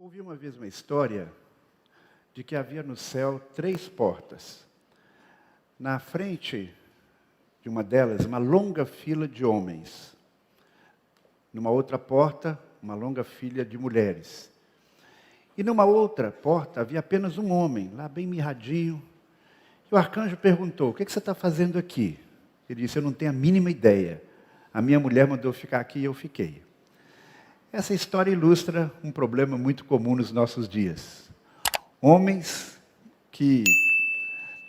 Ouvi uma vez uma história de que havia no céu 3 portas. Na frente de uma delas, uma longa fila de homens. Numa outra porta, uma longa fila de mulheres. E numa outra porta havia apenas um homem, lá bem mirradinho. E o arcanjo perguntou: o que você está fazendo aqui? Ele disse: eu não tenho a mínima ideia. A minha mulher mandou ficar aqui e eu fiquei. Essa história ilustra um problema muito comum nos nossos dias. Homens que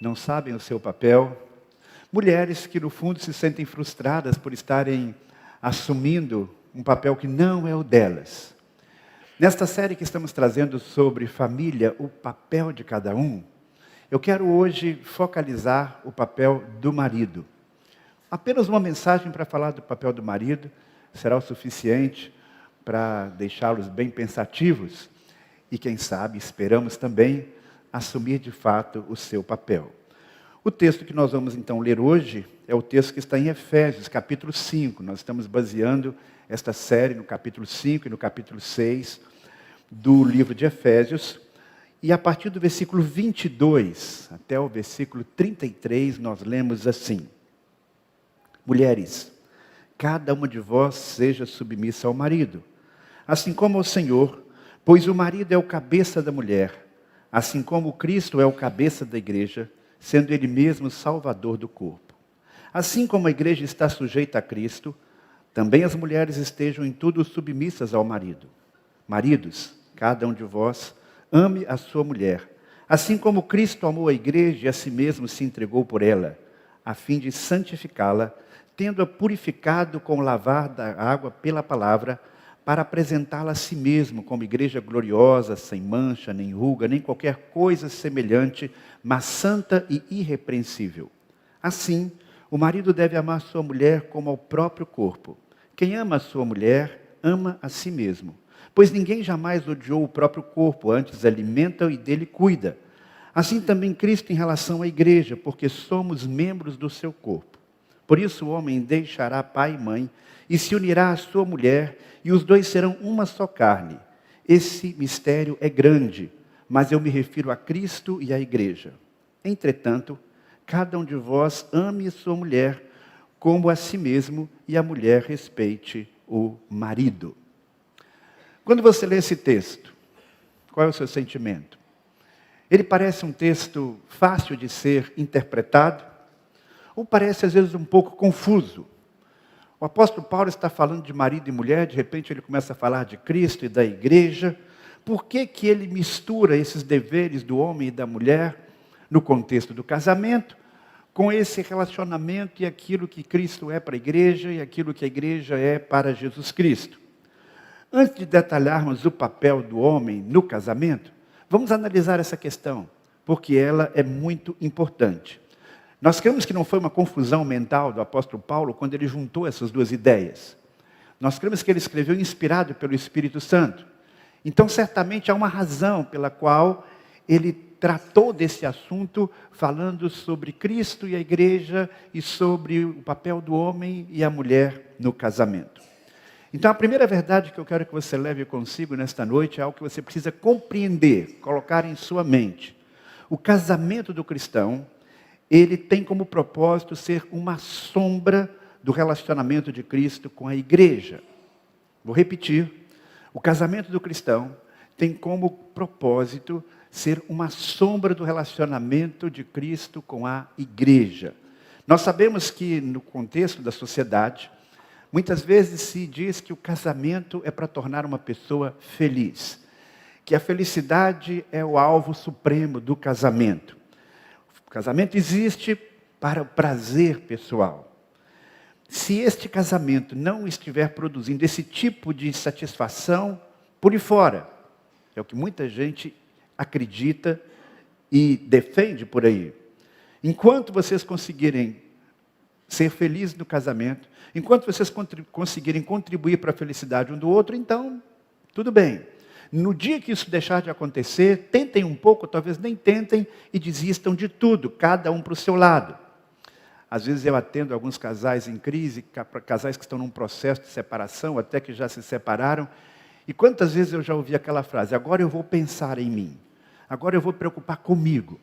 não sabem o seu papel, mulheres que no fundo se sentem frustradas por estarem assumindo um papel que não é o delas. Nesta série que estamos trazendo sobre família, o papel de cada um, eu quero hoje focalizar o papel do marido. Apenas uma mensagem para falar do papel do marido será o suficiente para deixá-los bem pensativos e, quem sabe, esperamos também assumir de fato o seu papel. O texto que nós vamos então ler hoje é o texto que está em Efésios, capítulo 5. Nós estamos baseando esta série no capítulo 5 e no capítulo 6 do livro de Efésios. E a partir do versículo 22 até o versículo 33, nós lemos assim: mulheres, cada uma de vós seja submissa ao marido, assim como ao Senhor, pois o marido é o cabeça da mulher, assim como Cristo é o cabeça da igreja, sendo ele mesmo o salvador do corpo. Assim como a igreja está sujeita a Cristo, também as mulheres estejam em tudo submissas ao marido. Maridos, cada um de vós ame a sua mulher, assim como Cristo amou a igreja e a si mesmo se entregou por ela, a fim de santificá-la, tendo-a purificado com o lavar da água pela palavra, para apresentá-la a si mesmo como igreja gloriosa, sem mancha, nem ruga, nem qualquer coisa semelhante, mas santa e irrepreensível. Assim, o marido deve amar sua mulher como ao próprio corpo. Quem ama a sua mulher, ama a si mesmo. Pois ninguém jamais odiou o próprio corpo, antes alimenta-o e dele cuida. Assim também Cristo em relação à igreja, porque somos membros do seu corpo. Por isso o homem deixará pai e mãe, e se unirá à sua mulher, e os dois serão uma só carne. Esse mistério é grande, mas eu me refiro a Cristo e à igreja. Entretanto, cada um de vós ame sua mulher como a si mesmo, e a mulher respeite o marido. Quando você lê esse texto, qual é o seu sentimento? Ele parece um texto fácil de ser interpretado, ou parece às vezes um pouco confuso? O apóstolo Paulo está falando de marido e mulher, de repente ele começa a falar de Cristo e da igreja. Por que que ele mistura esses deveres do homem e da mulher no contexto do casamento, com esse relacionamento e aquilo que Cristo é para a igreja e aquilo que a igreja é para Jesus Cristo? Antes de detalharmos o papel do homem no casamento, vamos analisar essa questão, porque ela é muito importante. Nós cremos que não foi uma confusão mental do apóstolo Paulo quando ele juntou essas duas ideias. Nós cremos que ele escreveu inspirado pelo Espírito Santo. Então, certamente há uma razão pela qual ele tratou desse assunto, falando sobre Cristo e a igreja e sobre o papel do homem e a mulher no casamento. Então, a primeira verdade que eu quero que você leve consigo nesta noite é algo que você precisa compreender, colocar em sua mente. O casamento do cristão, ele tem como propósito ser uma sombra do relacionamento de Cristo com a igreja. Vou repetir. O casamento do cristão tem como propósito ser uma sombra do relacionamento de Cristo com a igreja. Nós sabemos que no contexto da sociedade, muitas vezes se diz que o casamento é para tornar uma pessoa feliz, que a felicidade é o alvo supremo do casamento. O casamento existe para o prazer pessoal. Se este casamento não estiver produzindo esse tipo de satisfação, pule fora. É o que muita gente acredita e defende por aí. Enquanto vocês conseguirem ser felizes no casamento, enquanto vocês conseguirem contribuir para a felicidade um do outro, então, tudo bem. No dia que isso deixar de acontecer, tentem um pouco, talvez nem tentem, e desistam de tudo, cada um para o seu lado. Às vezes eu atendo alguns casais em crise, casais que estão num processo de separação, até que já se separaram, E quantas vezes eu já ouvi aquela frase, agora eu vou pensar em mim, agora eu vou preocupar comigo.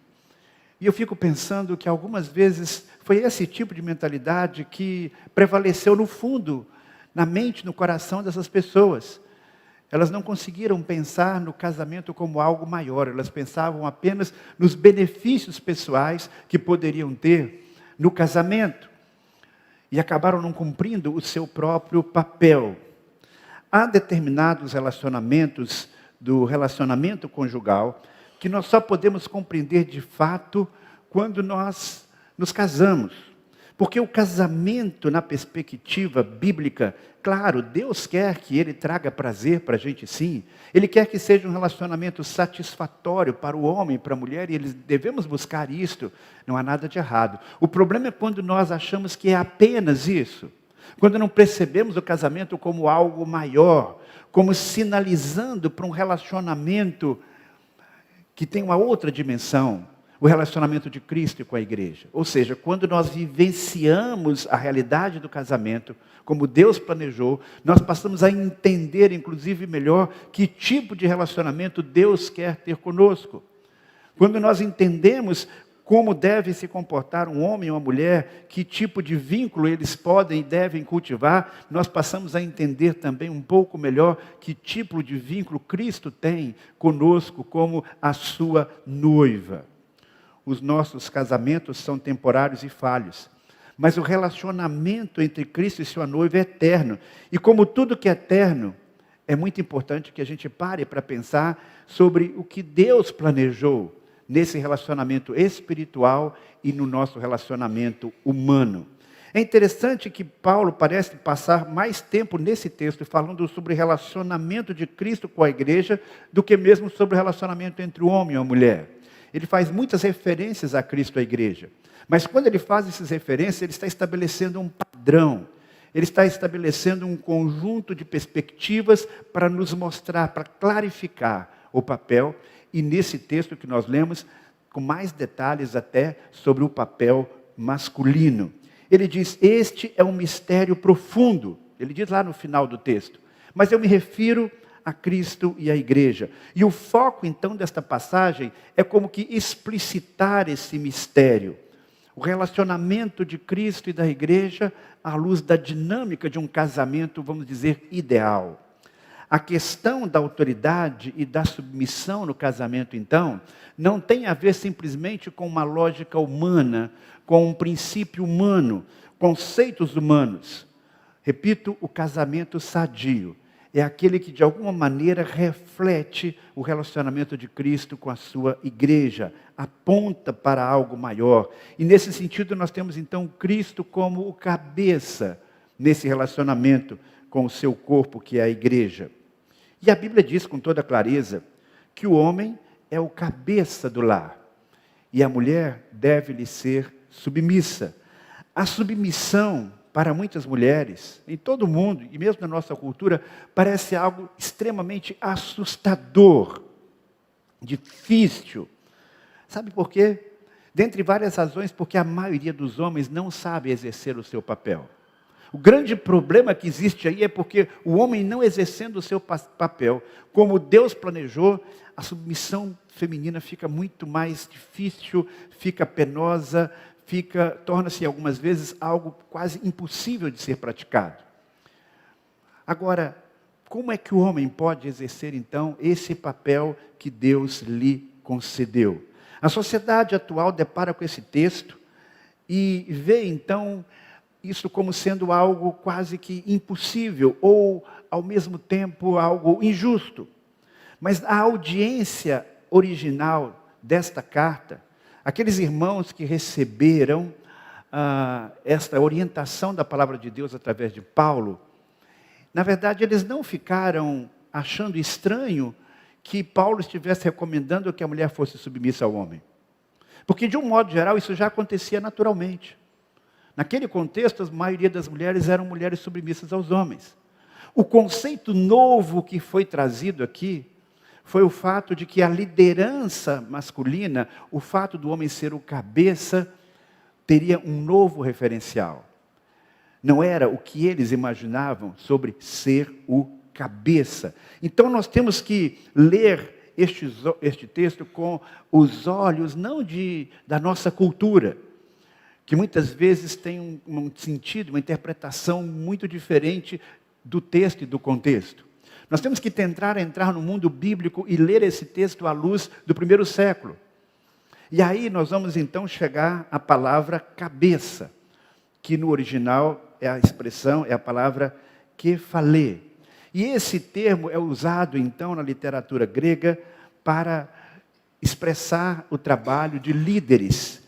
E eu fico pensando que algumas vezes foi esse tipo de mentalidade que prevaleceu no fundo, na mente, no coração dessas pessoas. Elas não conseguiram pensar no casamento como algo maior, elas pensavam apenas nos benefícios pessoais que poderiam ter no casamento. E acabaram não cumprindo o seu próprio papel. Há determinados relacionamentos do relacionamento conjugal que nós só podemos compreender de fato quando nós nos casamos. Porque o casamento, na perspectiva bíblica, claro, Deus quer que ele traga prazer para a gente sim. Ele quer que seja um relacionamento satisfatório para o homem e para a mulher, e eles devemos buscar isto, não há nada de errado. O problema é quando nós achamos que é apenas isso. Quando não percebemos o casamento como algo maior, como sinalizando para um relacionamento que tem uma outra dimensão, o relacionamento de Cristo com a igreja. Ou seja, quando nós vivenciamos a realidade do casamento, como Deus planejou, nós passamos a entender, inclusive melhor, que tipo de relacionamento Deus quer ter conosco. Quando nós entendemos como deve se comportar um homem e uma mulher, que tipo de vínculo eles podem e devem cultivar, nós passamos a entender também um pouco melhor que tipo de vínculo Cristo tem conosco como a sua noiva. Os nossos casamentos são temporários e falhos, mas o relacionamento entre Cristo e sua noiva é eterno. E como tudo que é eterno, é muito importante que a gente pare para pensar sobre o que Deus planejou nesse relacionamento espiritual e no nosso relacionamento humano. É interessante que Paulo parece passar mais tempo nesse texto falando sobre o relacionamento de Cristo com a igreja do que mesmo sobre o relacionamento entre o homem e a mulher. Ele faz muitas referências a Cristo e à igreja. Mas quando ele faz essas referências, ele está estabelecendo um padrão. Ele está estabelecendo um conjunto de perspectivas para nos mostrar, para clarificar o papel. E nesse texto que nós lemos, com mais detalhes até sobre o papel masculino. Ele diz, este é um mistério profundo. Ele diz lá no final do texto. Mas eu me refiro a Cristo e a igreja. E o foco então desta passagem é como que explicitar esse mistério. O relacionamento de Cristo e da igreja à luz da dinâmica de um casamento, vamos dizer, ideal. A questão da autoridade e da submissão no casamento, então, não tem a ver simplesmente com uma lógica humana, com um princípio humano, conceitos humanos. Repito, o casamento sadio é aquele que de alguma maneira reflete o relacionamento de Cristo com a sua igreja, aponta para algo maior. E nesse sentido nós temos então Cristo como o cabeça nesse relacionamento com o seu corpo, que é a igreja. E a Bíblia diz com toda clareza que o homem é o cabeça do lar e a mulher deve lhe ser submissa. A submissão para muitas mulheres, em todo o mundo, e mesmo na nossa cultura, parece algo extremamente assustador, difícil. Sabe por quê? Dentre várias razões, porque a maioria dos homens não sabe exercer o seu papel. O grande problema que existe aí é porque o homem não exercendo o seu papel, como Deus planejou, a submissão feminina fica muito mais difícil, fica penosa, torna-se algumas vezes algo quase impossível de ser praticado. Agora, como é que o homem pode exercer então esse papel que Deus lhe concedeu? A sociedade atual depara com esse texto e vê então isso como sendo algo quase que impossível ou ao mesmo tempo algo injusto. Mas a audiência original desta carta, aqueles irmãos que receberam esta orientação da palavra de Deus através de Paulo, na verdade eles não ficaram achando estranho que Paulo estivesse recomendando que a mulher fosse submissa ao homem. Porque de um modo geral isso já acontecia naturalmente. Naquele contexto a maioria das mulheres eram mulheres submissas aos homens. O conceito novo que foi trazido aqui foi o fato de que a liderança masculina, o fato do homem ser o cabeça, teria um novo referencial. Não era o que eles imaginavam sobre ser o cabeça. Então nós temos que ler este texto com os olhos não da nossa cultura, que muitas vezes tem um sentido, uma interpretação muito diferente do texto e do contexto. Nós temos que tentar entrar no mundo bíblico e ler esse texto à luz do primeiro século. E aí nós vamos então chegar à palavra cabeça, que no original é a palavra kephalé. E esse termo é usado então na literatura grega para expressar o trabalho de líderes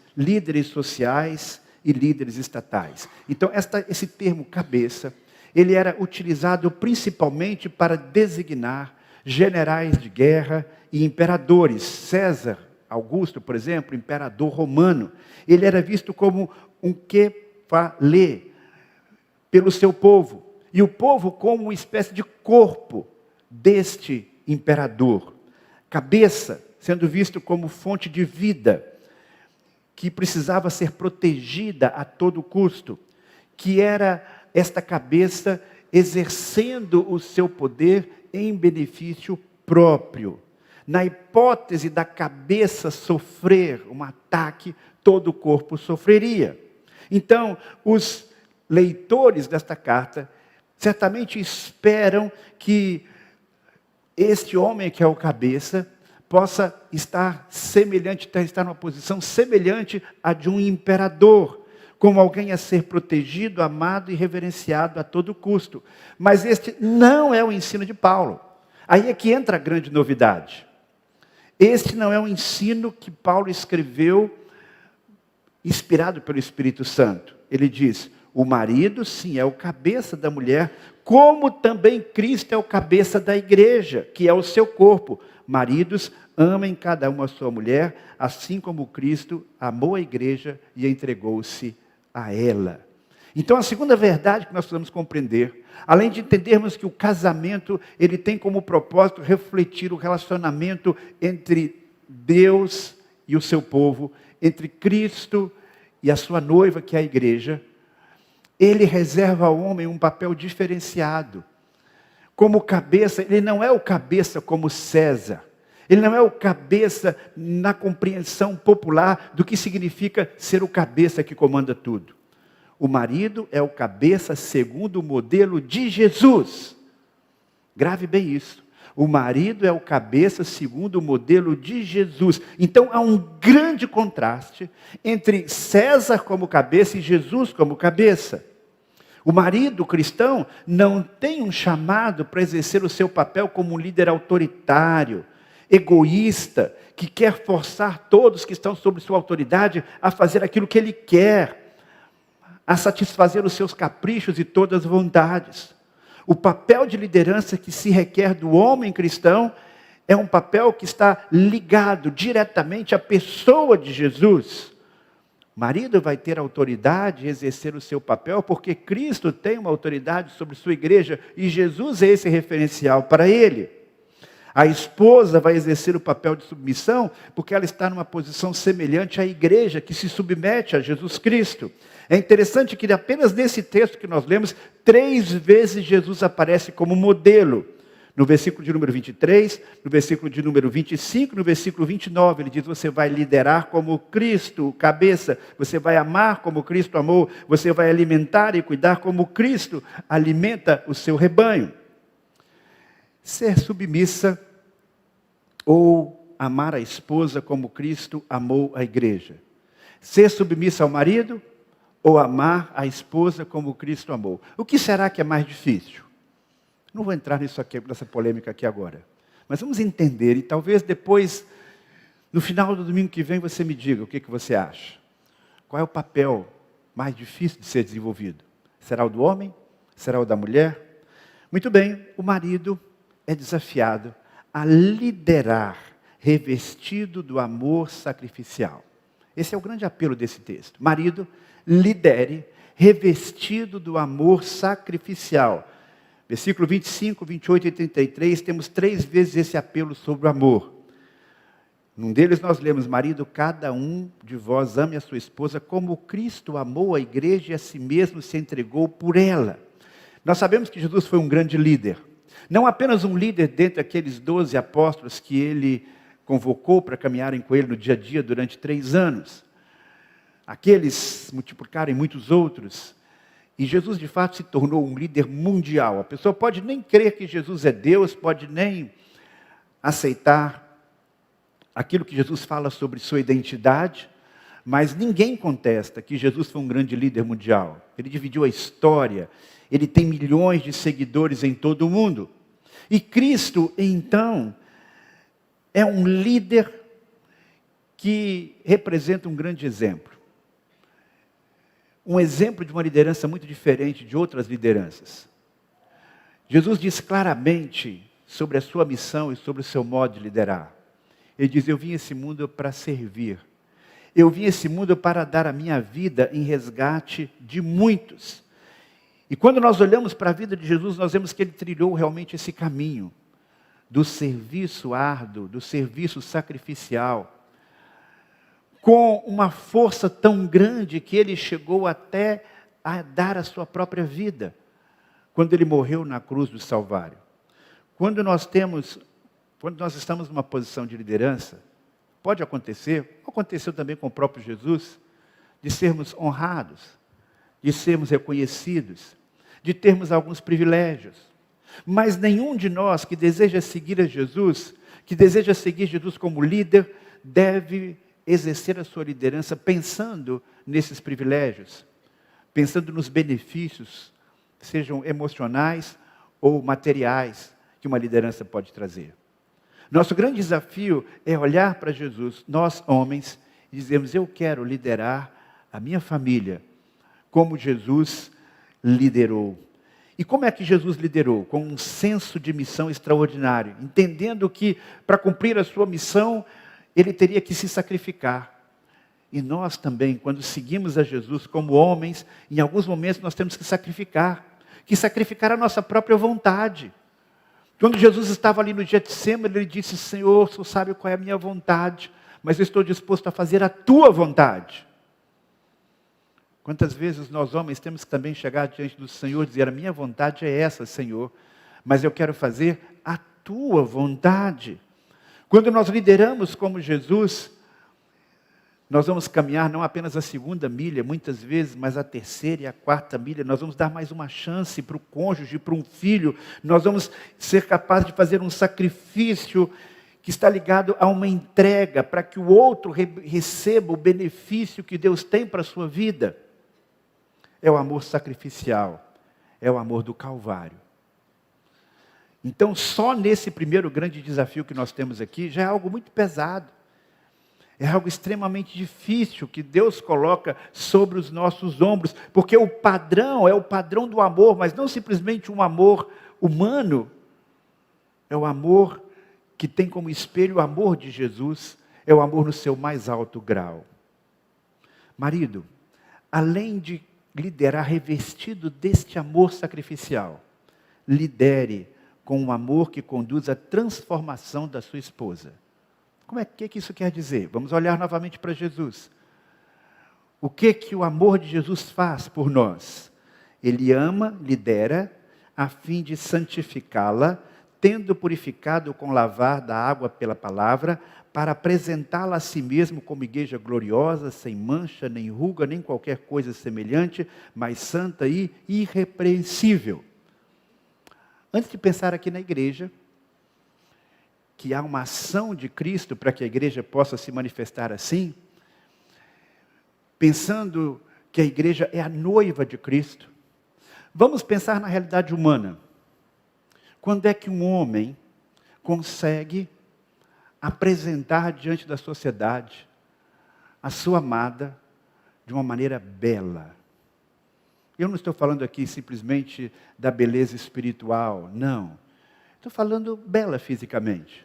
sociais e líderes estatais. Então esse termo cabeça, ele era utilizado principalmente para designar generais de guerra e imperadores. César Augusto, por exemplo, imperador romano, ele era visto como um kephalé pelo seu povo. E o povo como uma espécie de corpo deste imperador. Cabeça sendo visto como fonte de vida, que precisava ser protegida a todo custo, que era esta cabeça exercendo o seu poder em benefício próprio. Na hipótese da cabeça sofrer um ataque, todo o corpo sofreria. Então, os leitores desta carta certamente esperam que este homem que é o cabeça possa estar numa posição semelhante à de um imperador, como alguém a ser protegido, amado e reverenciado a todo custo. Mas este não é o ensino de Paulo. Aí é que entra a grande novidade. Este não é um ensino que Paulo escreveu inspirado pelo Espírito Santo. Ele diz: o marido, sim, é o cabeça da mulher, como também Cristo é o cabeça da igreja, que é o seu corpo. Maridos, amem cada um a sua mulher, assim como Cristo amou a igreja e entregou-se a ela. Então, a segunda verdade que nós precisamos compreender, além de entendermos que o casamento, ele tem como propósito refletir o relacionamento entre Deus e o seu povo, entre Cristo e a sua noiva, que é a igreja, ele reserva ao homem um papel diferenciado. Como cabeça, ele não é o cabeça como César. Ele não é o cabeça na compreensão popular do que significa ser o cabeça que comanda tudo. O marido é o cabeça segundo o modelo de Jesus. Grave bem isso. O marido é o cabeça segundo o modelo de Jesus. Então há um grande contraste entre César como cabeça e Jesus como cabeça. O marido cristão não tem um chamado para exercer o seu papel como um líder autoritário, egoísta, que quer forçar todos que estão sob sua autoridade a fazer aquilo que ele quer, a satisfazer os seus caprichos e todas as vontades. O papel de liderança que se requer do homem cristão é um papel que está ligado diretamente à pessoa de Jesus. O marido vai ter autoridade e exercer o seu papel porque Cristo tem uma autoridade sobre sua igreja e Jesus é esse referencial para ele. A esposa vai exercer o papel de submissão porque ela está numa posição semelhante à igreja que se submete a Jesus Cristo. É interessante que apenas nesse texto que nós lemos, 3 vezes Jesus aparece como modelo. No versículo de número 23, no versículo de número 25, no versículo 29, ele diz: você vai liderar como Cristo, cabeça, você vai amar como Cristo amou, você vai alimentar e cuidar como Cristo alimenta o seu rebanho. Ser submissa ou amar a esposa como Cristo amou a igreja. Ser submissa ao marido ou amar a esposa como Cristo amou. O que será que é mais difícil? Não vou entrar nessa polêmica aqui agora. Mas vamos entender, e talvez depois, no final do domingo que vem, você me diga o que você acha. Qual é o papel mais difícil de ser desenvolvido? Será o do homem? Será o da mulher? Muito bem, o marido é desafiado a liderar, revestido do amor sacrificial. Esse é o grande apelo desse texto. Marido, lidere, revestido do amor sacrificial. Versículo 25, 28 e 33, temos 3 vezes esse apelo sobre o amor. Num deles nós lemos: marido, cada um de vós ame a sua esposa como Cristo amou a igreja e a si mesmo se entregou por ela. Nós sabemos que Jesus foi um grande líder. Não apenas um líder dentre aqueles 12 apóstolos que ele convocou para caminharem com ele no dia a dia durante 3 anos. Aqueles multiplicaram em muitos outros. E Jesus, de fato, se tornou um líder mundial. A pessoa pode nem crer que Jesus é Deus, pode nem aceitar aquilo que Jesus fala sobre sua identidade, mas ninguém contesta que Jesus foi um grande líder mundial. Ele dividiu a história, ele tem milhões de seguidores em todo o mundo. E Cristo, então, é um líder que representa um grande exemplo. Um exemplo de uma liderança muito diferente de outras lideranças. Jesus diz claramente sobre a sua missão e sobre o seu modo de liderar. Ele diz: eu vim a esse mundo para servir. Eu vim a esse mundo para dar a minha vida em resgate de muitos. E quando nós olhamos para a vida de Jesus, nós vemos que ele trilhou realmente esse caminho do serviço árduo, do serviço sacrificial, com uma força tão grande que ele chegou até a dar a sua própria vida, quando ele morreu na cruz do Calvário. Quando nós estamos numa posição de liderança, pode acontecer, aconteceu também com o próprio Jesus, de sermos honrados, de sermos reconhecidos, de termos alguns privilégios. Mas nenhum de nós que deseja seguir a Jesus, que deseja seguir Jesus como líder, deve exercer a sua liderança pensando nesses privilégios, pensando nos benefícios, sejam emocionais ou materiais, que uma liderança pode trazer. Nosso grande desafio é olhar para Jesus, nós homens, e dizermos: eu quero liderar a minha família, como Jesus liderou. E como é que Jesus liderou? Com um senso de missão extraordinário, entendendo que para cumprir a sua missão, ele teria que se sacrificar. E nós também, quando seguimos a Jesus como homens, em alguns momentos nós temos que sacrificar a nossa própria vontade. Quando Jesus estava ali no Getsêmani, ele disse: Senhor, o Senhor sabe qual é a minha vontade, mas eu estou disposto a fazer a tua vontade. Quantas vezes nós homens temos que também chegar diante do Senhor e dizer: a minha vontade é essa, Senhor, mas eu quero fazer a tua vontade. Quando nós lideramos como Jesus, nós vamos caminhar não apenas a 2ª milha, muitas vezes, mas a 3ª e a 4ª milha. Nós vamos dar mais uma chance para o cônjuge, para um filho. Nós vamos ser capazes de fazer um sacrifício que está ligado a uma entrega, para que o outro receba o benefício que Deus tem para a sua vida. É o amor sacrificial, é o amor do Calvário. Então, só nesse primeiro grande desafio que nós temos aqui, já é algo muito pesado. É algo extremamente difícil que Deus coloca sobre os nossos ombros, porque o padrão é o padrão do amor, mas não simplesmente um amor humano. É o amor que tem como espelho o amor de Jesus, é o amor no seu mais alto grau. Marido, além de liderar revestido deste amor sacrificial, lidere com um amor que conduz à transformação da sua esposa. Como é que isso quer dizer? Vamos olhar novamente para Jesus. O que o amor de Jesus faz por nós? Ele ama, lidera, a fim de santificá-la, tendo purificado com lavar da água pela palavra, para apresentá-la a si mesmo como igreja gloriosa, sem mancha, nem ruga, nem qualquer coisa semelhante, mas santa e irrepreensível. Antes de pensar aqui na igreja, que há uma ação de Cristo para que a igreja possa se manifestar assim, pensando que a igreja é a noiva de Cristo, vamos pensar na realidade humana. Quando é que um homem consegue apresentar diante da sociedade a sua amada de uma maneira bela? Eu não estou falando aqui simplesmente da beleza espiritual, não. Estou falando bela fisicamente.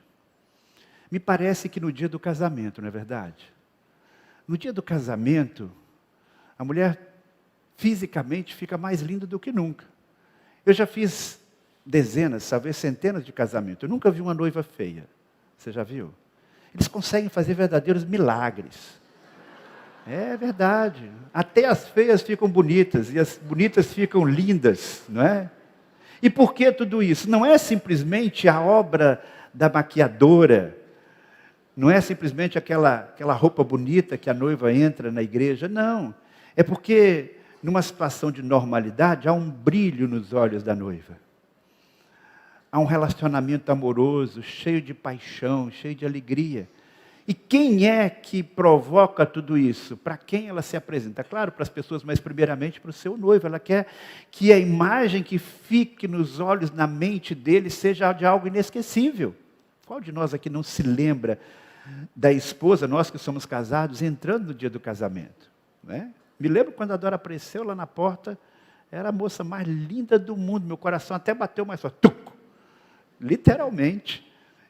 Me parece que no dia do casamento, não é verdade? No dia do casamento, a mulher fisicamente fica mais linda do que nunca. Eu já fiz dezenas, talvez centenas de casamentos. Eu nunca vi uma noiva feia. Você já viu? Eles conseguem fazer verdadeiros milagres. É verdade. Até as feias ficam bonitas e as bonitas ficam lindas, não é? E por que tudo isso? Não é simplesmente a obra da maquiadora, não é simplesmente aquela roupa bonita que a noiva entra na igreja, não. É porque, numa situação de normalidade, há um brilho nos olhos da noiva. Há um relacionamento amoroso, cheio de paixão, cheio de alegria. E quem é que provoca tudo isso? Para quem ela se apresenta? Claro, para as pessoas, mas primeiramente para o seu noivo. Ela quer que a imagem que fique nos olhos, na mente dele, seja de algo inesquecível. Qual de nós aqui não se lembra da esposa, nós que somos casados, entrando no dia do casamento? Né? Me lembro quando a Dora apareceu lá na porta, era a moça mais linda do mundo. Meu coração até bateu mais forte. Tuc! Literalmente,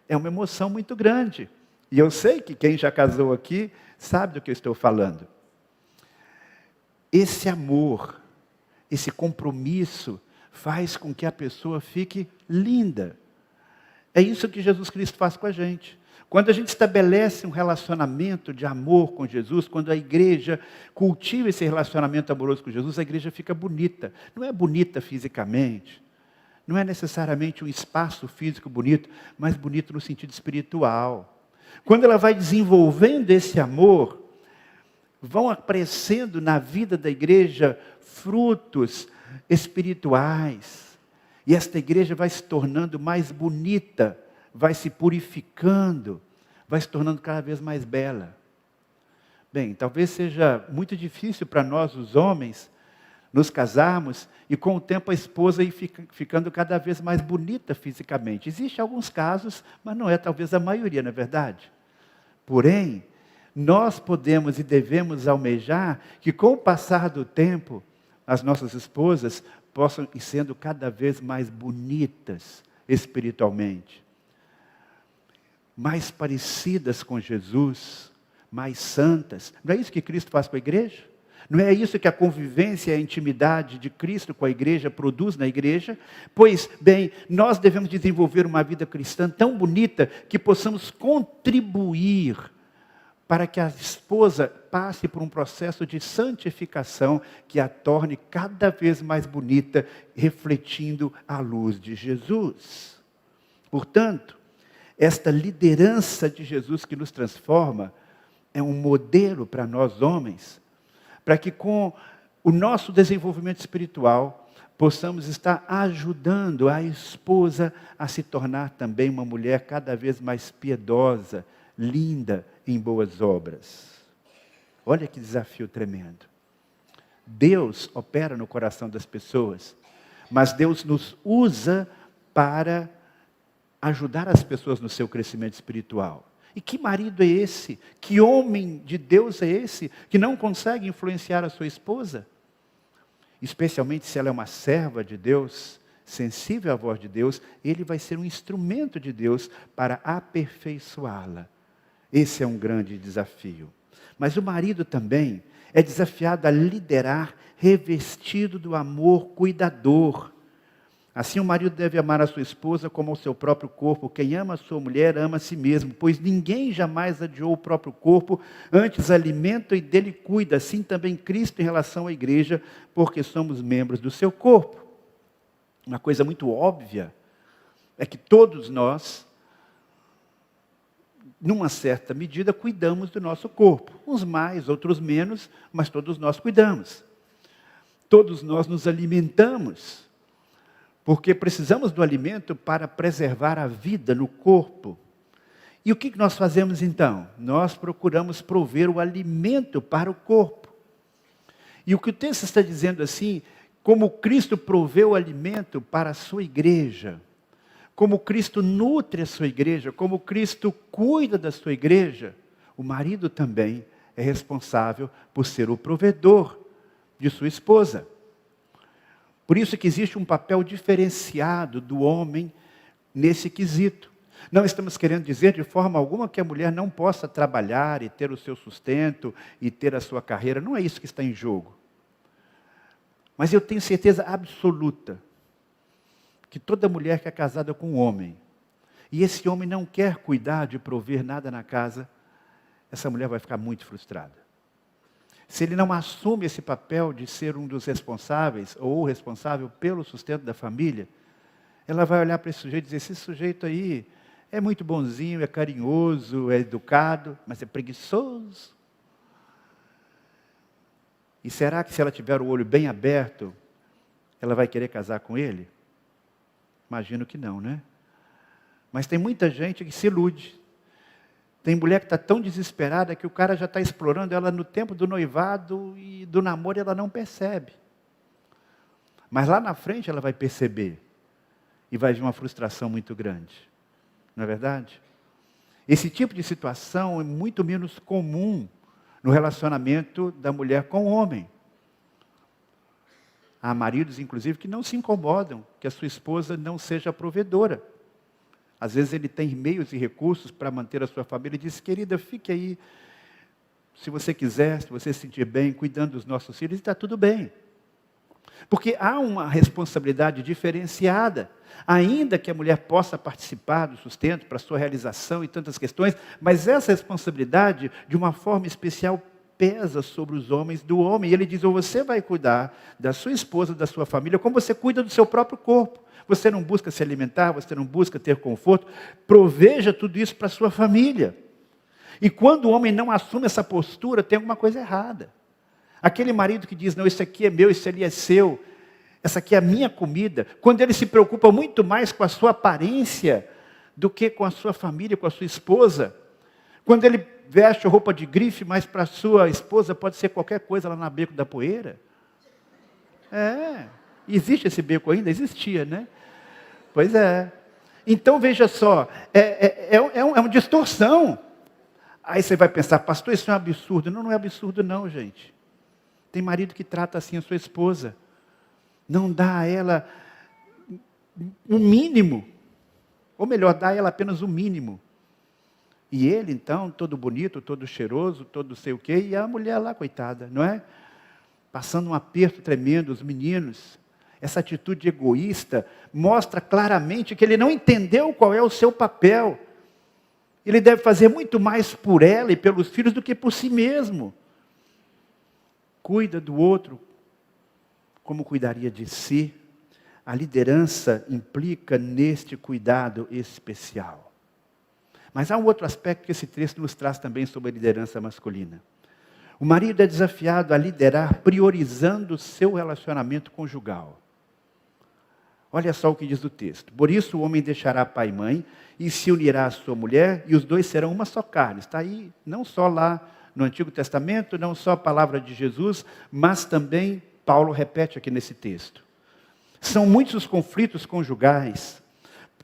é uma emoção muito grande. E eu sei que quem já casou aqui sabe do que eu estou falando. Esse amor, esse compromisso, faz com que a pessoa fique linda. É isso que Jesus Cristo faz com a gente. Quando a gente estabelece um relacionamento de amor com Jesus, quando a igreja cultiva esse relacionamento amoroso com Jesus, a igreja fica bonita. Não é bonita fisicamente, não é necessariamente um espaço físico bonito, mas bonito no sentido espiritual. Quando ela vai desenvolvendo esse amor, vão aparecendo na vida da igreja frutos espirituais. E esta igreja vai se tornando mais bonita, vai se purificando, vai se tornando cada vez mais bela. Bem, talvez seja muito difícil para nós, os homens, nos casarmos e com o tempo a esposa ir ficando cada vez mais bonita fisicamente. Existem alguns casos, mas não é talvez a maioria, não é verdade? Porém, nós podemos e devemos almejar que com o passar do tempo, as nossas esposas possam ir sendo cada vez mais bonitas espiritualmente, mais parecidas com Jesus, mais santas. Não é isso que Cristo faz com a igreja? Não é isso que a convivência e a intimidade de Cristo com a igreja produz na igreja? Pois, bem, nós devemos desenvolver uma vida cristã tão bonita que possamos contribuir para que a esposa passe por um processo de santificação que a torne cada vez mais bonita, refletindo a luz de Jesus. Portanto, esta liderança de Jesus que nos transforma é um modelo para nós homens, para que com o nosso desenvolvimento espiritual possamos estar ajudando a esposa a se tornar também uma mulher cada vez mais piedosa, linda em boas obras. Olha que desafio tremendo. Deus opera no coração das pessoas, mas Deus nos usa para ajudar as pessoas no seu crescimento espiritual. E que marido é esse? Que homem de Deus é esse que não consegue influenciar a sua esposa? Especialmente se ela é uma serva de Deus, sensível à voz de Deus, ele vai ser um instrumento de Deus para aperfeiçoá-la. Esse é um grande desafio. Mas o marido também é desafiado a liderar revestido do amor cuidador. Assim o marido deve amar a sua esposa como ao seu próprio corpo. Quem ama a sua mulher ama a si mesmo, pois ninguém jamais adiou o próprio corpo, antes alimenta e dele cuida. Assim também Cristo em relação à igreja, porque somos membros do seu corpo. Uma coisa muito óbvia é que todos nós, numa certa medida, cuidamos do nosso corpo. Uns mais, outros menos, mas todos nós cuidamos. Todos nós nos alimentamos, porque precisamos do alimento para preservar a vida no corpo. E o que nós fazemos então? Nós procuramos prover o alimento para o corpo. E o que o texto está dizendo assim, como Cristo proveu o alimento para a sua igreja, como Cristo nutre a sua igreja, como Cristo cuida da sua igreja, o marido também é responsável por ser o provedor de sua esposa. Por isso que existe um papel diferenciado do homem nesse quesito. Não estamos querendo dizer de forma alguma que a mulher não possa trabalhar e ter o seu sustento e ter a sua carreira. Não é isso que está em jogo. Mas eu tenho certeza absoluta que toda mulher que é casada com um homem, e esse homem não quer cuidar de prover nada na casa, essa mulher vai ficar muito frustrada. Se ele não assume esse papel de ser um dos responsáveis, ou o responsável pelo sustento da família, ela vai olhar para esse sujeito e dizer, esse sujeito aí é muito bonzinho, é carinhoso, é educado, mas é preguiçoso. E será que se ela tiver o olho bem aberto, ela vai querer casar com ele? Imagino que não, né? Mas tem muita gente que se ilude. Tem mulher que está tão desesperada que o cara já está explorando ela no tempo do noivado e do namoro e ela não percebe. Mas lá na frente ela vai perceber. E vai vir uma frustração muito grande. Não é verdade? Esse tipo de situação é muito menos comum no relacionamento da mulher com o homem. Há maridos, inclusive, que não se incomodam que a sua esposa não seja provedora. Às vezes ele tem meios e recursos para manter a sua família e diz, querida, fique aí, se você quiser, se você se sentir bem, cuidando dos nossos filhos, está tudo bem. Porque há uma responsabilidade diferenciada, ainda que a mulher possa participar do sustento para a sua realização e tantas questões, mas essa responsabilidade, de uma forma especial, pesa sobre os homens do homem. E ele diz, ou você vai cuidar da sua esposa, da sua família, como você cuida do seu próprio corpo. Você não busca se alimentar, você não busca ter conforto, proveja tudo isso para a sua família. E quando o homem não assume essa postura, tem alguma coisa errada. Aquele marido que diz, não, isso aqui é meu, isso ali é seu, essa aqui é a minha comida, quando ele se preocupa muito mais com a sua aparência do que com a sua família, com a sua esposa, quando ele veste roupa de grife, mas para a sua esposa pode ser qualquer coisa lá na Beco da Poeira. Existe esse beco ainda? Existia, né? Pois é. Então, veja só, é uma distorção. Aí você vai pensar, pastor, isso é um absurdo. Não, não é absurdo não, gente. Tem marido que trata assim a sua esposa. Não dá a ela um mínimo. Ou melhor, dá a ela apenas o mínimo. E ele, então, todo bonito, todo cheiroso, todo sei o quê, e a mulher lá, coitada, não é? Passando um aperto tremendo, os meninos. Essa atitude egoísta mostra claramente que ele não entendeu qual é o seu papel. Ele deve fazer muito mais por ela e pelos filhos do que por si mesmo. Cuida do outro como cuidaria de si. A liderança implica neste cuidado especial. Mas há um outro aspecto que esse texto nos traz também sobre a liderança masculina. O marido é desafiado a liderar priorizando o seu relacionamento conjugal. Olha só o que diz o texto. Por isso o homem deixará pai e mãe e se unirá à sua mulher e os dois serão uma só carne. Está aí, não só lá no Antigo Testamento, não só a palavra de Jesus, mas também Paulo repete aqui nesse texto. São muitos os conflitos conjugais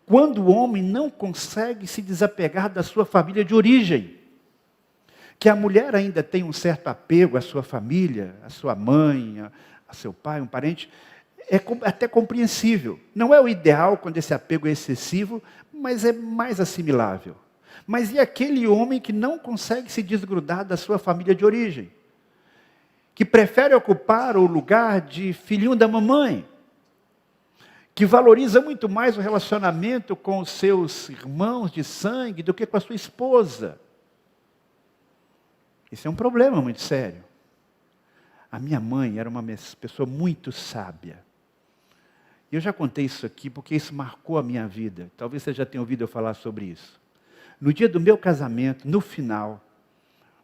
quando o homem não consegue se desapegar da sua família de origem. Que a mulher ainda tem um certo apego à sua família, à sua mãe, a seu pai, um parente, é até compreensível. Não é o ideal quando esse apego é excessivo, mas é mais assimilável. Mas e aquele homem que não consegue se desgrudar da sua família de origem? Que prefere ocupar o lugar de filhinho da mamãe? Que valoriza muito mais o relacionamento com os seus irmãos de sangue do que com a sua esposa? Isso é um problema muito sério. A minha mãe era uma pessoa muito sábia. Eu já contei isso aqui porque isso marcou a minha vida. Talvez você já tenha ouvido eu falar sobre isso. No dia do meu casamento, no final,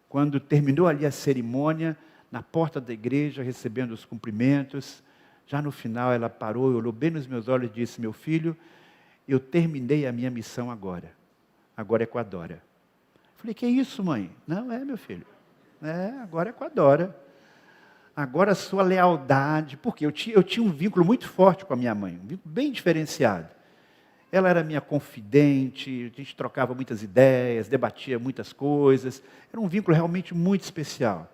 quando terminou ali a cerimônia, na porta da igreja, recebendo os cumprimentos, já no final ela parou, olhou bem nos meus olhos e disse, meu filho, eu terminei a minha missão agora. Agora é com a Dora. Falei, que isso, mãe? Não, meu filho. Agora é com a Dora. Agora a sua lealdade, porque eu tinha um vínculo muito forte com a minha mãe, um vínculo bem diferenciado. Ela era minha confidente, a gente trocava muitas ideias, debatia muitas coisas, era um vínculo realmente muito especial.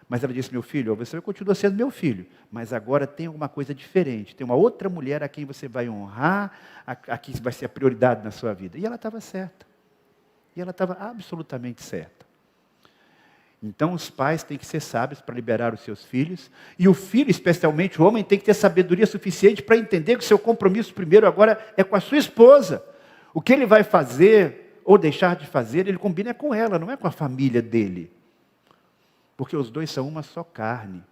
Mas ela disse, meu filho, você continua sendo meu filho, mas agora tem alguma coisa diferente, tem uma outra mulher a quem você vai honrar, a quem vai ser a prioridade na sua vida. E ela estava certa, e ela estava absolutamente certa. Então os pais têm que ser sábios para liberar os seus filhos, e o filho, especialmente o homem, tem que ter sabedoria suficiente para entender que o seu compromisso primeiro agora é com a sua esposa. O que ele vai fazer ou deixar de fazer, ele combina com ela, não é com a família dele. Porque os dois são uma só carne.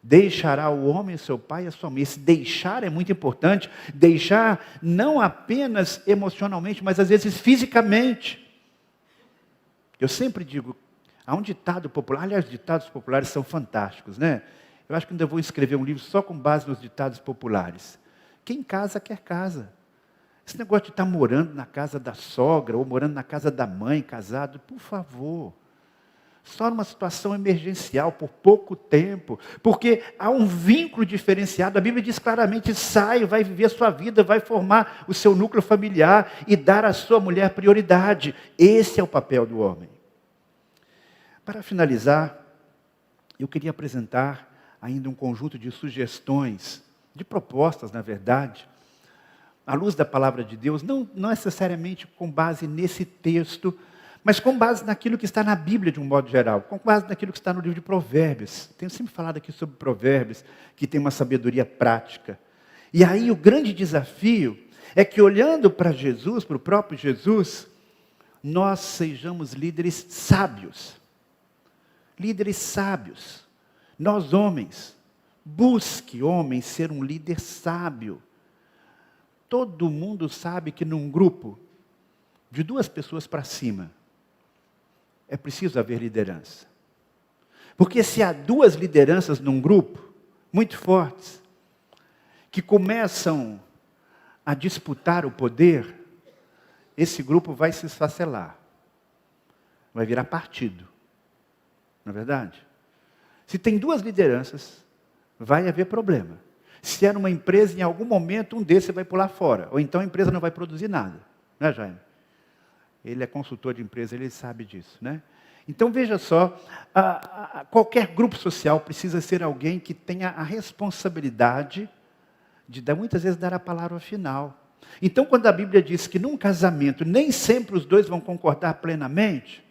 Deixará o homem seu pai e a sua mãe. Esse deixar é muito importante. Deixar não apenas emocionalmente, mas às vezes fisicamente. Eu sempre digo, há um ditado popular, aliás, ditados populares são fantásticos, né? Eu acho que ainda vou escrever um livro só com base nos ditados populares. Quem casa, quer casa. Esse negócio de estar morando na casa da sogra, ou morando na casa da mãe, casado, por favor. Só numa situação emergencial, por pouco tempo. Porque há um vínculo diferenciado. A Bíblia diz claramente, sai, vai viver a sua vida, vai formar o seu núcleo familiar e dar à sua mulher prioridade. Esse é o papel do homem. Para finalizar, eu queria apresentar ainda um conjunto de sugestões, de propostas, na verdade, à luz da palavra de Deus, não necessariamente com base nesse texto, mas com base naquilo que está na Bíblia de um modo geral, com base naquilo que está no livro de Provérbios. Tenho sempre falado aqui sobre Provérbios, que tem uma sabedoria prática. E aí o grande desafio é que, olhando para Jesus, para o próprio Jesus, nós sejamos líderes sábios. Líderes sábios. Nós, homens, busque, homens, ser um líder sábio. Todo mundo sabe que num grupo de 2 pessoas para cima, é preciso haver liderança. Porque se há 2 lideranças num grupo, muito fortes, que começam a disputar o poder, esse grupo vai se esfacelar. Vai virar partido. Não é verdade? Se tem 2 lideranças, vai haver problema. Se é numa empresa, em algum momento, um desses vai pular fora. Ou então a empresa não vai produzir nada. Não é, Jaime? Ele é consultor de empresa, ele sabe disso, né? Então, veja só, qualquer grupo social precisa ser alguém que tenha a responsabilidade de, muitas vezes, dar a palavra final. Então, quando a Bíblia diz que num casamento nem sempre os 2 vão concordar plenamente,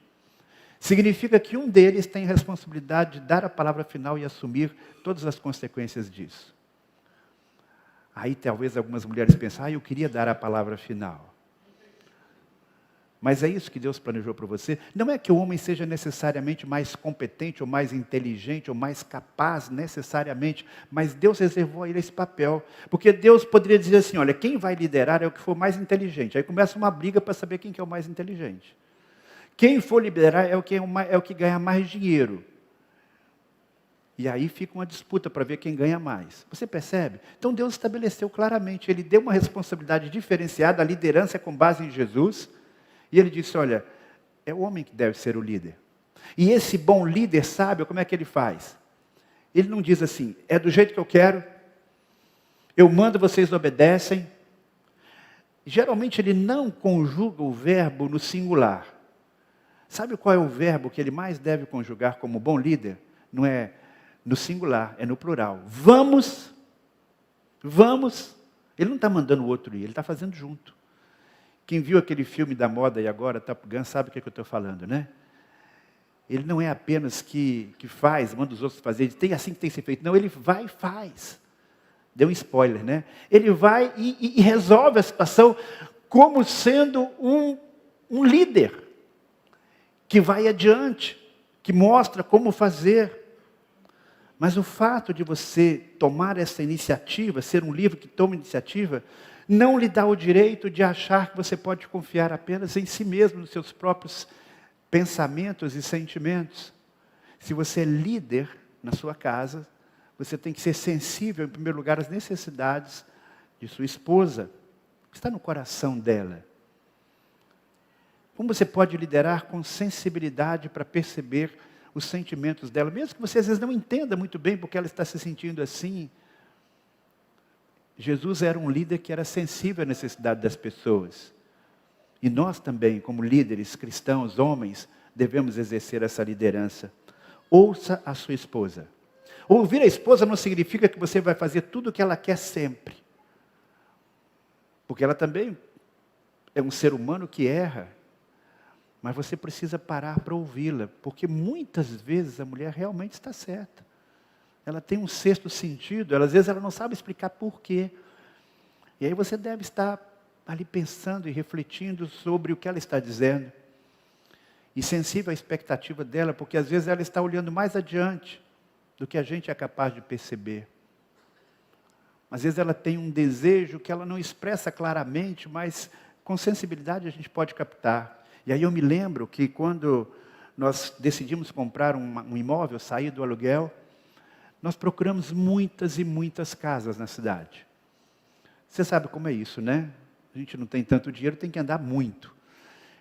significa que um deles tem a responsabilidade de dar a palavra final e assumir todas as consequências disso. Aí talvez algumas mulheres pensem, eu queria dar a palavra final. Mas é isso que Deus planejou para você? Não é que o homem seja necessariamente mais competente, ou mais inteligente, ou mais capaz, necessariamente, mas Deus reservou a ele esse papel. Porque Deus poderia dizer assim, olha, quem vai liderar é o que for mais inteligente. Aí começa uma briga para saber quem que é o mais inteligente. Quem for liderar é o que ganha mais dinheiro. E aí fica uma disputa para ver quem ganha mais. Você percebe? Então Deus estabeleceu claramente, Ele deu uma responsabilidade diferenciada, a liderança é com base em Jesus, e Ele disse, olha, é o homem que deve ser o líder. E esse bom líder sábio, como é que ele faz? Ele não diz assim, é do jeito que eu quero, eu mando, vocês obedecem. Geralmente ele não conjuga o verbo no singular. Sabe qual é o verbo que ele mais deve conjugar como bom líder? Não é no singular, é no plural. Vamos. Ele não está mandando o outro ir, ele está fazendo junto. Quem viu aquele filme da moda e agora, Top Gun, sabe o que eu estou falando, né? Ele não é apenas que faz, manda os outros fazer, ele tem assim que tem que ser feito. Não, ele vai e faz. Deu um spoiler, né? Ele vai e resolve a situação como sendo um líder que vai adiante, que mostra como fazer. Mas o fato de você tomar essa iniciativa, ser um livro que toma iniciativa, não lhe dá o direito de achar que você pode confiar apenas em si mesmo, nos seus próprios pensamentos e sentimentos. Se você é líder na sua casa, você tem que ser sensível, em primeiro lugar, às necessidades de sua esposa, que está no coração dela. Como você pode liderar com sensibilidade para perceber os sentimentos dela, mesmo que você às vezes não entenda muito bem porque ela está se sentindo assim. Jesus era um líder que era sensível à necessidade das pessoas. E nós também, como líderes cristãos, homens, devemos exercer essa liderança. Ouça a sua esposa. Ouvir a esposa não significa que você vai fazer tudo o que ela quer sempre. Porque ela também é um ser humano que erra. Mas você precisa parar para ouvi-la, porque muitas vezes a mulher realmente está certa. Ela tem um sexto sentido, às vezes ela não sabe explicar por quê. E aí você deve estar ali pensando e refletindo sobre o que ela está dizendo. E sensível à expectativa dela, porque às vezes ela está olhando mais adiante. do que a gente é capaz de perceber. Às vezes ela tem um desejo que ela não expressa claramente, mas com sensibilidade a gente pode captar. E aí eu me lembro que quando nós decidimos comprar um imóvel, sair do aluguel, nós procuramos muitas e muitas casas na cidade. Você sabe como é isso, né? A gente não tem tanto dinheiro, tem que andar muito.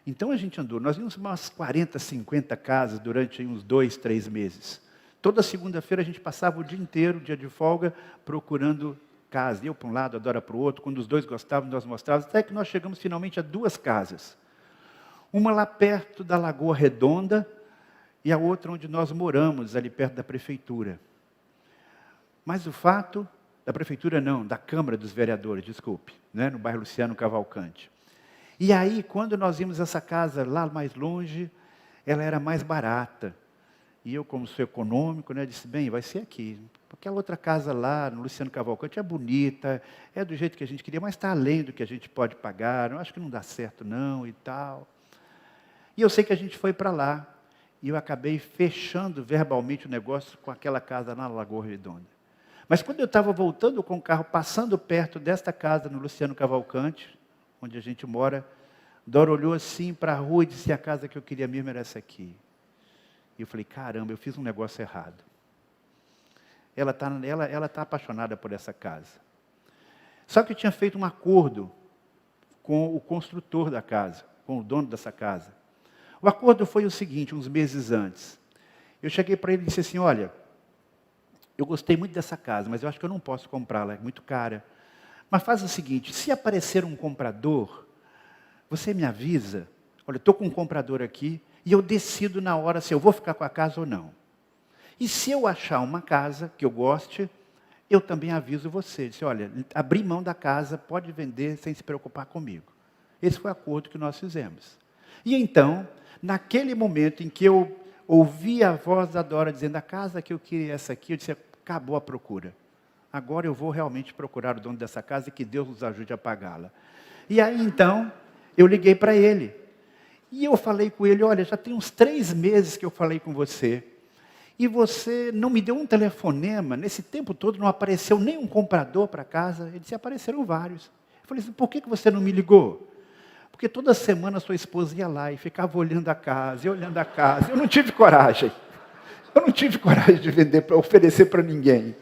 Então a gente andou, nós vimos umas 40, 50 casas durante uns 2, 3 meses. Toda segunda-feira a gente passava o dia inteiro, dia de folga, procurando casa. Eu para um lado, a Dora para o outro. Quando os dois gostavam, nós mostrávamos. Até que nós chegamos finalmente a 2 casas. Uma lá perto da Lagoa Redonda e a outra onde nós moramos, ali perto da prefeitura. Mas o fato, da prefeitura não, da Câmara dos Vereadores, desculpe, né, no bairro Luciano Cavalcante. E aí, quando nós vimos essa casa lá mais longe, ela era mais barata. E eu, como sou econômico, né, disse, bem, vai ser aqui. Porque a outra casa lá, no Luciano Cavalcante, é bonita, é do jeito que a gente queria, mas está além do que a gente pode pagar, eu acho que não dá certo não e tal. E eu sei que a gente foi para lá, e eu acabei fechando verbalmente o negócio com aquela casa na Lagoa Redonda. Mas quando eu estava voltando com o carro, passando perto desta casa, no Luciano Cavalcante, onde a gente mora, Dora olhou assim para a rua e disse, a casa que eu queria mesmo era essa aqui. E eu falei, caramba, eu fiz um negócio errado. Ela tá apaixonada por essa casa. Só que eu tinha feito um acordo com o construtor da casa, com o dono dessa casa. O acordo foi o seguinte, uns meses antes. Eu cheguei para ele e disse assim, olha, eu gostei muito dessa casa, mas eu acho que eu não posso comprá-la, é muito cara. Mas faz o seguinte, se aparecer um comprador, você me avisa, olha, estou com um comprador aqui, e eu decido na hora se eu vou ficar com a casa ou não. E se eu achar uma casa que eu goste, eu também aviso você. Disse, olha, abri mão da casa, pode vender sem se preocupar comigo. Esse foi o acordo que nós fizemos. E então, naquele momento em que eu ouvi a voz da Dora dizendo, a casa que eu queria é essa aqui, eu disse, acabou a procura. Agora eu vou realmente procurar o dono dessa casa e que Deus nos ajude a pagá-la. E aí então, eu liguei para ele. E eu falei com ele, olha, já tem uns 3 meses que eu falei com você. E você não me deu um telefonema, nesse tempo todo não apareceu nenhum comprador para casa. Ele disse, apareceram vários. Eu falei assim, por que você não me ligou? Porque toda semana sua esposa ia lá e ficava olhando a casa, e olhando a casa. Eu não tive coragem. Eu não tive coragem de vender, para oferecer para ninguém.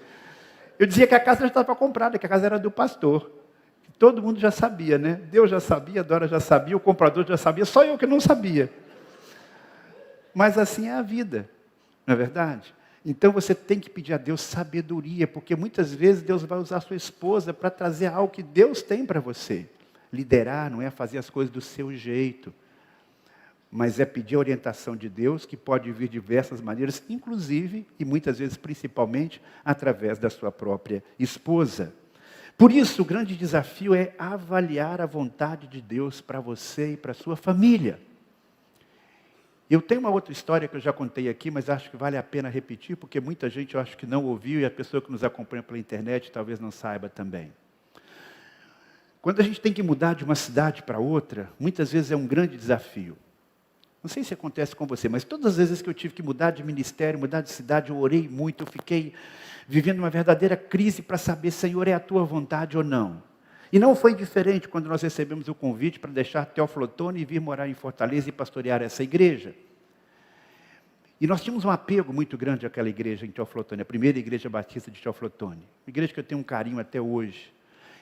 Eu dizia que a casa já estava comprada, que a casa era do pastor. Todo mundo já sabia, né? Deus já sabia, a Dora já sabia, o comprador já sabia, só eu que não sabia. Mas assim é a vida, não é verdade? Então você tem que pedir a Deus sabedoria, porque muitas vezes Deus vai usar a sua esposa para trazer algo que Deus tem para você. Liderar não é fazer as coisas do seu jeito, mas é pedir a orientação de Deus, que pode vir de diversas maneiras, inclusive, e muitas vezes principalmente, através da sua própria esposa. Por isso, o grande desafio é avaliar a vontade de Deus para você e para a sua família. Eu tenho uma outra história que eu já contei aqui, mas acho que vale a pena repetir, porque muita gente eu acho que não ouviu, e a pessoa que nos acompanha pela internet talvez não saiba também. Quando a gente tem que mudar de uma cidade para outra, muitas vezes é um grande desafio. Não sei se acontece com você, mas todas as vezes que eu tive que mudar de ministério, mudar de cidade, eu orei muito, eu fiquei vivendo uma verdadeira crise para saber, Senhor, é a tua vontade ou não. E não foi diferente quando nós recebemos o convite para deixar Teófilo Otoni e vir morar em Fortaleza e pastorear essa igreja. E nós tínhamos um apego muito grande àquela igreja em Teófilo Otoni, a primeira igreja batista de Teófilo Otoni. Uma igreja que eu tenho um carinho até hoje.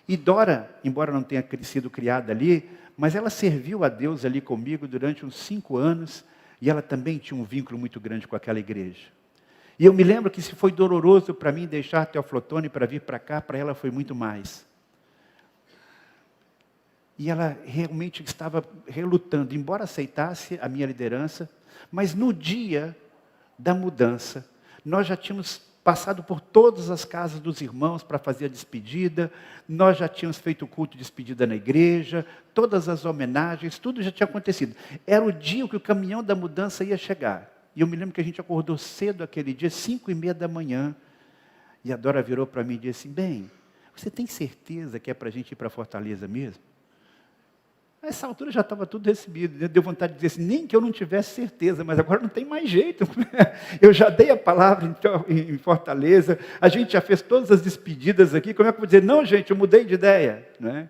E Dora, embora não tenha sido criada ali, mas ela serviu a Deus ali comigo durante uns 5 anos, e ela também tinha um vínculo muito grande com aquela igreja. E eu me lembro que se foi doloroso para mim deixar Teófilo Otoni para vir para cá, para ela foi muito mais. E ela realmente estava relutando, embora aceitasse a minha liderança, mas no dia da mudança, nós já tínhamos passado por todas as casas dos irmãos para fazer a despedida, nós já tínhamos feito o culto de despedida na igreja, todas as homenagens, tudo já tinha acontecido. Era o dia que o caminhão da mudança ia chegar. E eu me lembro que a gente acordou cedo aquele dia, 5:30 da manhã, e a Dora virou para mim e disse assim, bem, você tem certeza que é para a gente ir para Fortaleza mesmo? A essa altura já estava tudo recebido. Deu vontade de dizer assim, nem que eu não tivesse certeza, mas agora não tem mais jeito. Eu já dei a palavra em Fortaleza, a gente já fez todas as despedidas aqui, como é que eu vou dizer, não gente, eu mudei de ideia. Né?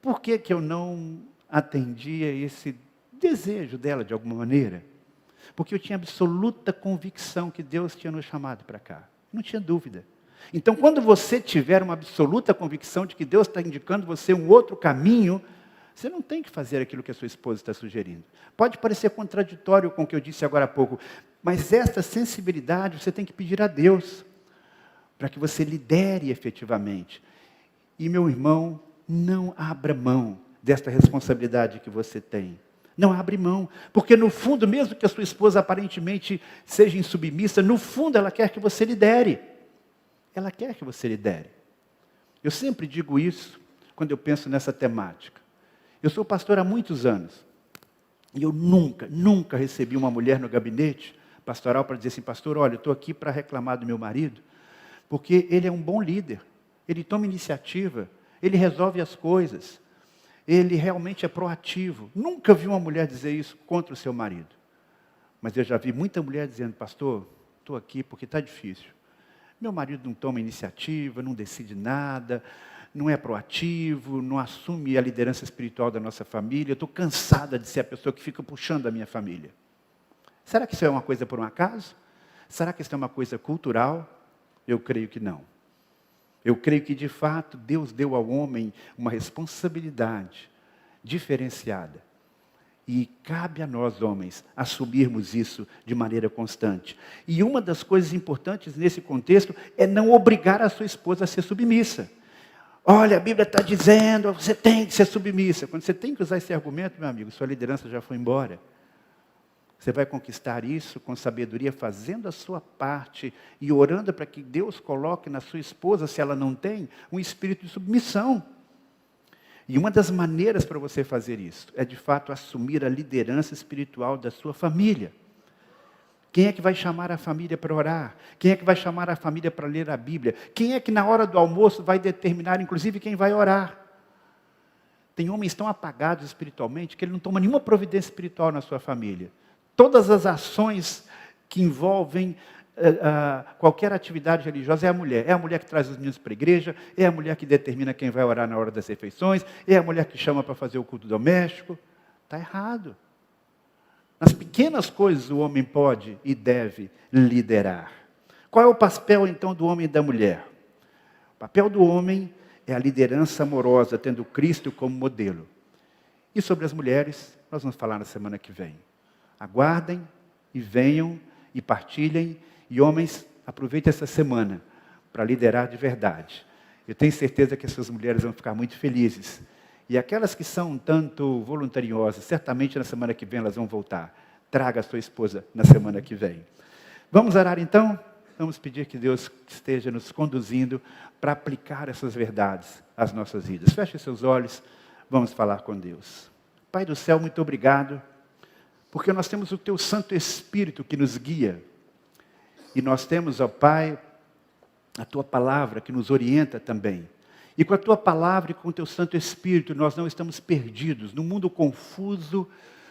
Por que eu não atendia esse desejo dela de alguma maneira? Porque eu tinha absoluta convicção que Deus tinha nos chamado para cá. Não tinha dúvida. Então, quando você tiver uma absoluta convicção de que Deus está indicando você um outro caminho, você não tem que fazer aquilo que a sua esposa está sugerindo. Pode parecer contraditório com o que eu disse agora há pouco, mas esta sensibilidade você tem que pedir a Deus, para que você lidere efetivamente. E, meu irmão, não abra mão desta responsabilidade que você tem. Não abre mão, porque no fundo, mesmo que a sua esposa aparentemente seja insubmissa, no fundo ela quer que você lidere. Ela quer que você lidere. Eu sempre digo isso quando eu penso nessa temática. Eu sou pastor há muitos anos. E eu nunca recebi uma mulher no gabinete pastoral para dizer assim, pastor, olha, eu estou aqui para reclamar do meu marido, porque ele é um bom líder, ele toma iniciativa, ele resolve as coisas, ele realmente é proativo. Nunca vi uma mulher dizer isso contra o seu marido. Mas eu já vi muita mulher dizendo, pastor, estou aqui porque está difícil. Meu marido não toma iniciativa, não decide nada, não é proativo, não assume a liderança espiritual da nossa família. Eu estou cansada de ser a pessoa que fica puxando a minha família. Será que isso é uma coisa por um acaso? Será que isso é uma coisa cultural? Eu creio que não. Eu creio que, de fato, Deus deu ao homem uma responsabilidade diferenciada. E cabe a nós, homens, assumirmos isso de maneira constante. E uma das coisas importantes nesse contexto é não obrigar a sua esposa a ser submissa. Olha, a Bíblia está dizendo, você tem que ser submissa. Quando você tem que usar esse argumento, meu amigo, sua liderança já foi embora. Você vai conquistar isso com sabedoria, fazendo a sua parte e orando para que Deus coloque na sua esposa, se ela não tem, um espírito de submissão. E uma das maneiras para você fazer isso é, de fato, assumir a liderança espiritual da sua família. Quem é que vai chamar a família para orar? Quem é que vai chamar a família para ler a Bíblia? Quem é que na hora do almoço vai determinar, inclusive, quem vai orar? Tem homens tão apagados espiritualmente que ele não toma nenhuma providência espiritual na sua família. Todas as ações que envolvem qualquer atividade religiosa é a mulher. É a mulher que traz os meninos para a igreja, é a mulher que determina quem vai orar na hora das refeições, é a mulher que chama para fazer o culto doméstico. Está errado. Nas pequenas coisas o homem pode e deve liderar. Qual é o papel, então, do homem e da mulher? O papel do homem é a liderança amorosa, tendo Cristo como modelo. E sobre as mulheres, nós vamos falar na semana que vem. Aguardem e venham e partilhem. E homens, aproveitem essa semana para liderar de verdade. Eu tenho certeza que essas mulheres vão ficar muito felizes. E aquelas que são um tanto voluntariosas, certamente na semana que vem elas vão voltar. Traga a sua esposa na semana que vem. Vamos orar então? Vamos pedir que Deus esteja nos conduzindo para aplicar essas verdades às nossas vidas. Feche seus olhos, vamos falar com Deus. Pai do céu, muito obrigado, porque nós temos o Teu Santo Espírito que nos guia. E nós temos, ó Pai, a Tua Palavra que nos orienta também. E com a Tua Palavra e com o Teu Santo Espírito, nós não estamos perdidos no mundo confuso,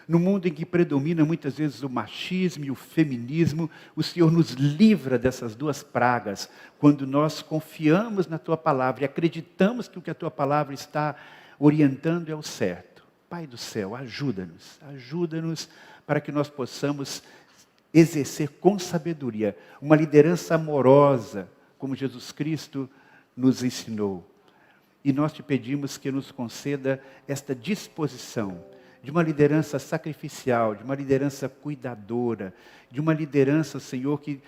no mundo em que predomina muitas vezes o machismo e o feminismo. O Senhor nos livra dessas duas pragas, quando nós confiamos na Tua Palavra e acreditamos que o que a Tua Palavra está orientando é o certo. Pai do céu, ajuda-nos para que nós possamos exercer com sabedoria uma liderança amorosa, como Jesus Cristo nos ensinou. E nós te pedimos que nos conceda esta disposição de uma liderança sacrificial, de uma liderança cuidadora, de uma liderança, Senhor, que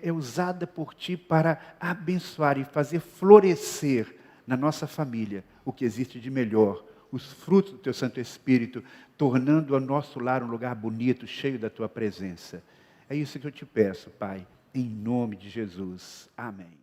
é usada por Ti para abençoar e fazer florescer na nossa família o que existe de melhor, os frutos do Teu Santo Espírito, tornando o nosso lar um lugar bonito, cheio da Tua presença. É isso que eu te peço, Pai, em nome de Jesus. Amém.